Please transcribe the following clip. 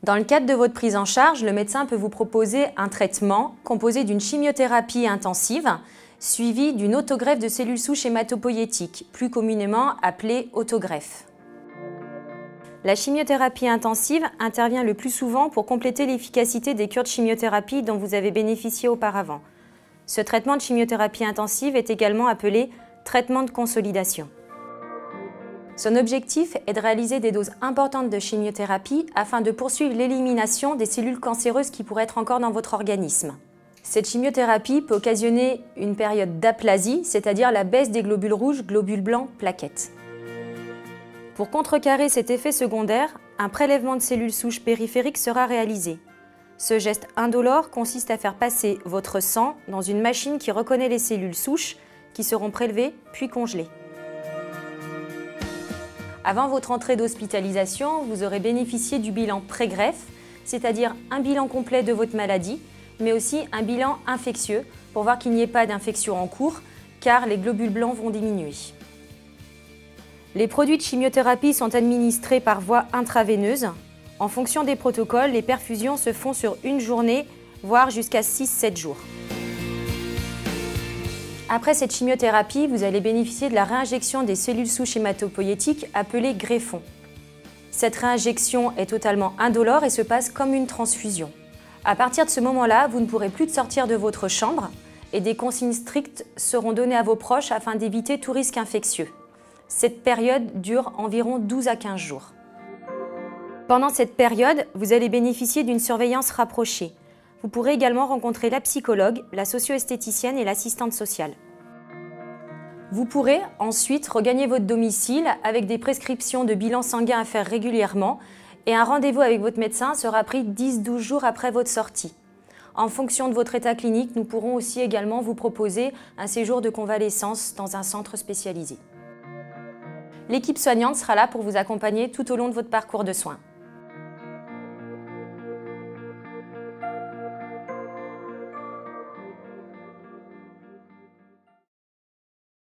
Dans le cadre de votre prise en charge, le médecin peut vous proposer un traitement composé d'une chimiothérapie intensive suivie d'une autogreffe de cellules souches hématopoïétiques, plus communément appelée autogreffe. La chimiothérapie intensive intervient le plus souvent pour compléter l'efficacité des cures de chimiothérapie dont vous avez bénéficié auparavant. Ce traitement de chimiothérapie intensive est également appelé traitement de consolidation. Son objectif est de réaliser des doses importantes de chimiothérapie afin de poursuivre l'élimination des cellules cancéreuses qui pourraient être encore dans votre organisme. Cette chimiothérapie peut occasionner une période d'aplasie, c'est-à-dire la baisse des globules rouges, globules blancs, plaquettes. Pour contrecarrer cet effet secondaire, un prélèvement de cellules souches périphériques sera réalisé. Ce geste indolore consiste à faire passer votre sang dans une machine qui reconnaît les cellules souches qui seront prélevées puis congelées. Avant votre entrée d'hospitalisation, vous aurez bénéficié du bilan pré-greffe, c'est-à-dire un bilan complet de votre maladie, mais aussi un bilan infectieux pour voir qu'il n'y ait pas d'infection en cours, car les globules blancs vont diminuer. Les produits de chimiothérapie sont administrés par voie intraveineuse. En fonction des protocoles, les perfusions se font sur une journée, voire jusqu'à 6-7 jours. Après cette chimiothérapie, vous allez bénéficier de la réinjection des cellules souches hématopoïétiques appelées greffons. Cette réinjection est totalement indolore et se passe comme une transfusion. À partir de ce moment-là, vous ne pourrez plus sortir de votre chambre et des consignes strictes seront données à vos proches afin d'éviter tout risque infectieux. Cette période dure environ 12 à 15 jours. Pendant cette période, vous allez bénéficier d'une surveillance rapprochée. Vous pourrez également rencontrer la psychologue, la socio-esthéticienne et l'assistante sociale. Vous pourrez ensuite regagner votre domicile avec des prescriptions de bilan sanguin à faire régulièrement et un rendez-vous avec votre médecin sera pris 10-12 jours après votre sortie. En fonction de votre état clinique, nous pourrons aussi également vous proposer un séjour de convalescence dans un centre spécialisé. L'équipe soignante sera là pour vous accompagner tout au long de votre parcours de soins.